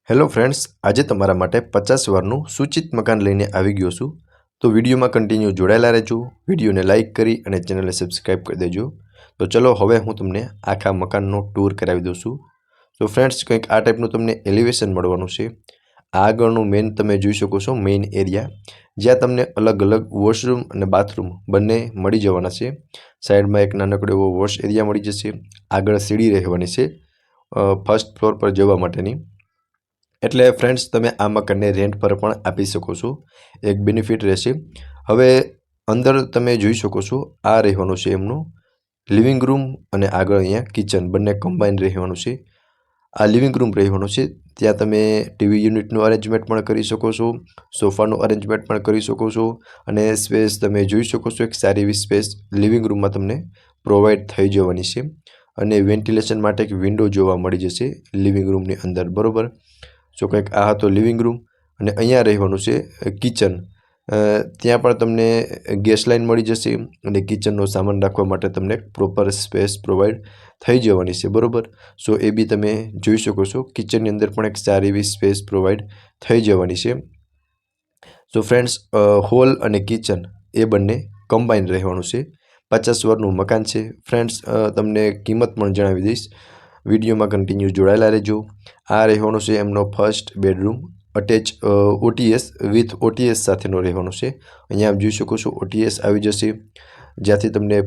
Hello friends, આજે તમારા માટે 50 વારનું સૂચિત મકાન લઈને આવી ગયો છું. તો વિડીયોમાં કન્ટિન્યુ જોડાયેલા રહેજો. વિડીયોને લાઇક કરી અને ચેનલને સબસ્ક્રાઈબ કરી દેજો. તો ચલો હવે હું તમને આખા મકાનનો ટૂર કરાવી દઉં છું. તો ફ્રેન્ડ્સ, કંઈક આ ટાઈપનું તમને એલિવેશન મળવાનું છે. આગળનું મેઇન તમે જોઈ શકો છો, મેઇન એરિયા, જ્યાં તમને અલગ અલગ વોશરૂમ અને બાથરૂમ બંને મળી જવાના છે. સાઈડમાં એક નાનકડો એવો વોશ એરિયા મળી જશે. આગળ સીડી રહેવાની છે ફર્સ્ટ ફ્લોર પર જવા માટેની. એટલે ફ્રેન્ડ્સ, તમે આ મકાનને રેન્ટ પર પણ આપી શકો છો. એક બેનિફિટ રહેશે. હવે અંદર તમે જોઈ શકો છો, આ રહેવાનું છે એમનું લિવિંગ રૂમ અને આગળ અહીંયા કિચન બંને કમ્બાઈન રહેવાનું છે. આ લિવિંગ રૂમ રહેવાનું છે. ત્યાં તમે ટીવી યુનિટનું અરેન્જમેન્ટ પણ કરી શકો છો, સોફાનું અરેન્જમેન્ટ પણ કરી શકો છો. અને સ્પેસ તમે જોઈ શકો છો, એક સારી એવી સ્પેસ લિવિંગ રૂમમાં તમને પ્રોવાઈડ થઈ જવાની છે. અને વેન્ટિલેશન માટે એક વિન્ડો જોવા મળી જશે લિવિંગ રૂમની અંદર, બરાબર. સો કંઈક આ હતો લિવિંગ રૂમ. અને અહીંયા રહેવાનું છે કિચન. ત્યાં પણ તમને ગેસ લાઇન મળી જશે અને કિચનનો સામાન રાખવા માટે તમને પ્રોપર સ્પેસ પ્રોવાઈડ થઈ જવાની છે, બરાબર. સો એ બી તમે જોઈ શકો છો. કિચનની અંદર પણ એક સારી એવી સ્પેસ પ્રોવાઈડ થઈ જવાની છે. સો ફ્રેન્ડ્સ, હોલ અને કિચન એ બંને કમ્બાઈન રહેવાનું છે. 50 વર્ષનું મકાન છે. ફ્રેન્ડ્સ, તમને કિંમત પણ જણાવી દઈશ. વિડીયોમાં કન્ટિન્યુ જોડાયેલા રહેજો. આ રહેવાનો છે એમનો first bedroom, attach OTS with OTS સાથેનો રહેવાનો છે. અહીંયા આપ જોઈ શકો છો, ઓટીએસ આવી જશે, જ્યાંથી તમને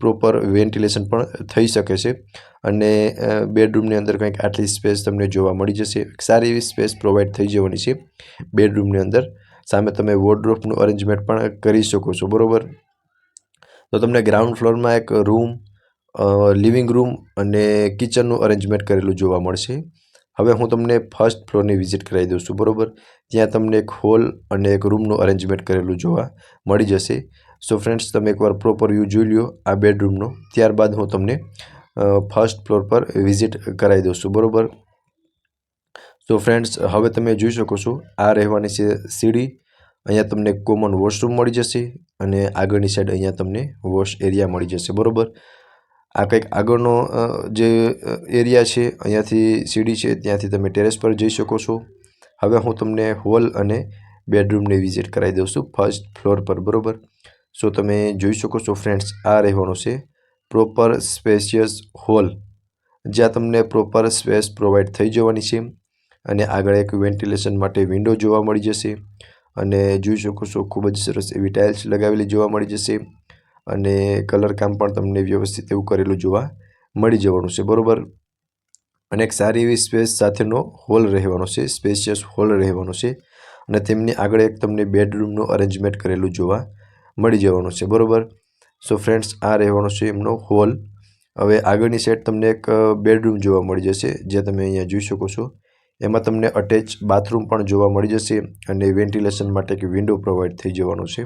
પ્રોપર વેન્ટિલેશન પણ થઈ શકે છે. અને બેડરૂમની અંદર કંઈક આટલી સ્પેસ તમને જોવા મળી જશે. સારી એવી સ્પેસ પ્રોવાઈડ થઈ જવાની છે બેડરૂમની અંદર. સામે તમે વોર્ડરોબનું અરેન્જમેન્ટ પણ કરી શકો છો, બરાબર. તો તમને ગ્રાઉન્ડ ફ્લોરમાં એક રૂમ, લિવિંગ રૂમ અને કિચનનું અરેન્જમેન્ટ કરેલું જોવા મળશે. હવે હું તમને ફર્સ્ટ ફ્લોરની વિઝિટ કરાવી દઉં છું, બરાબર. ત્યાં તમને એક હોલ અને એક રૂમનું અરેન્જમેન્ટ કરેલું જોવા મળી જશે. સો ફ્રેન્ડ્સ, તમે એકવાર પ્રોપર વ્યૂ જોઈ લો આ બેડરૂમનો, ત્યારબાદ હું તમને ફર્સ્ટ ફ્લોર પર વિઝિટ કરાવી દઉં છું, બરાબર. સો ફ્રેન્ડ્સ, હવે તમે જોઈ શકો છો, આ રહેવાની છે સીડી. અહીંયા તમને કોમન વોશરૂમ મળી જશે અને આગળની સાઈડ અહીંયા તમને વોશ એરિયા મળી જશે, બરાબર. આ કંઈક આગળનો જે એરિયા છે, અહીંયાથી સીડી છે, ત્યાંથી તમે ટેરેસ પર જઈ શકો છો. હવે હું તમને હોલ અને બેડરૂમની વિઝિટ કરાવી દઉં છું ફર્સ્ટ ફ્લોર પર, બરાબર. સો તમે જોઈ શકો છો ફ્રેન્ડ્સ, આ રહેવાનો છે પ્રોપર સ્પેશિયસ હોલ, જ્યાં તમને પ્રોપર સ્પેસ પ્રોવાઈડ થઈ જવાની છે. અને આગળ એક વેન્ટિલેશન માટે વિન્ડો જોવા મળી જશે. અને જોઈ શકો છો, ખૂબ જ સરસ એવી ટાઇલ્સ લગાવેલી જોવા મળી જશે. અને કલર કામ પણ તમને વ્યવસ્થિત એવું કરેલું જોવા મળી જવાનું છે, બરાબર. અને એક સારી એવી સ્પેસ સાથેનો હોલ રહેવાનો છે, સ્પેશિયસ હોલ રહેવાનો છે. અને તેમની આગળ એક તમને બેડરૂમનું અરેન્જમેન્ટ કરેલું જોવા મળી જવાનું છે, બરાબર. સો ફ્રેન્ડ્સ, આ રહેવાનો છે એમનો હોલ. હવે આગળની સાઈડ તમને એક બેડરૂમ જોવા મળી જશે, જે તમે અહીંયા જોઈ શકો છો. એમાં તમને અટેચ બાથરૂમ પણ જોવા મળી જશે અને વેન્ટિલેશન માટે એક વિન્ડો પ્રોવાઈડ થઈ જવાનો છે.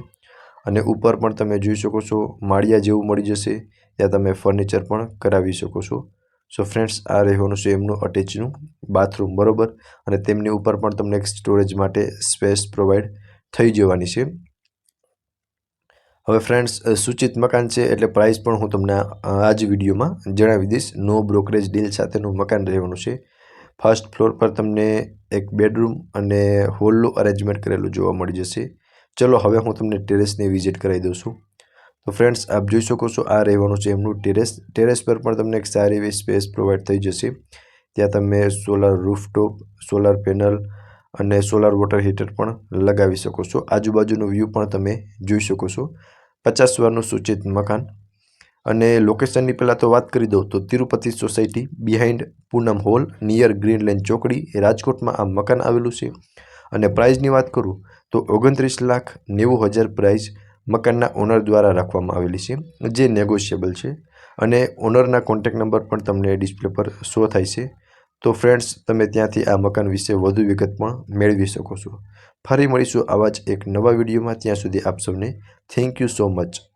અને ઉપર પણ તમે જોઈ શકો છો, માળિયા જેવું મળી જશે, ત્યાં તમે ફર્નિચર પણ કરાવી શકો છો. સો ફ્રેન્ડ્સ, આ રહેવાનું છે એમનું અટેચનું બાથરૂમ, બરાબર. અને તેમની ઉપર પણ તમને એક સ્ટોરેજ માટે સ્પેસ પ્રોવાઈડ થઈ જવાની છે. હવે ફ્રેન્ડ્સ, સૂચિત મકાન છે એટલે પ્રાઇસ પણ હું તમને આ જ વિડીયોમાં જણાવી દઈશ. નો બ્રોકરેજ ડીલ સાથેનું મકાન રહેવાનું છે. ફર્સ્ટ ફ્લોર પર તમને એક બેડરૂમ અને હોલનું અરેન્જમેન્ટ કરેલું જોવા મળી જશે. ચલો હવે હું તમને ટેરેસની વિઝિટ કરાવી દઉં છું. તો ફ્રેન્ડ્સ, આપ જોઈ શકો છો, આ રહેવાનું છે એમનું ટેરેસ. ટેરેસ પર પણ તમને એક સારી એવી સ્પેસ પ્રોવાઈડ થઈ જશે. ત્યાં તમે સોલાર રૂફટોપ, સોલાર પેનલ અને સોલાર વોટર હીટર પણ લગાવી શકો છો. આજુબાજુનો વ્યૂ પણ તમે જોઈ શકો છો. 50 વારનું સૂચિત મકાન. અને લોકેશનની પહેલાં તો વાત કરી દઉં તો તિરુપતિ સોસાયટી બિહાઇન્ડ પૂનમ હોલ, નિયર ગ્રીન લેન ચોકડી, રાજકોટમાં આ મકાન આવેલું છે. અને પ્રાઇઝની વાત કરું તો 29,90,000 પ્રાઇઝ મકાનના ઓનર દ્વારા રાખવામાં આવેલી છે, જે નેગોશિયેબલ છે. અને ઓનરના કોન્ટેક્ટ નંબર પણ તમને ડિસ્પ્લે પર શો થાય છે. તો ફ્રેન્ડ્સ, તમે ત્યાંથી આ મકાન વિશે વધુ વિગત પણ મેળવી શકો છો. ફરી મળીશું આવા જ એક નવા વિડીયોમાં. ત્યાં સુધી આપ સૌને થેન્ક યુ સો મચ.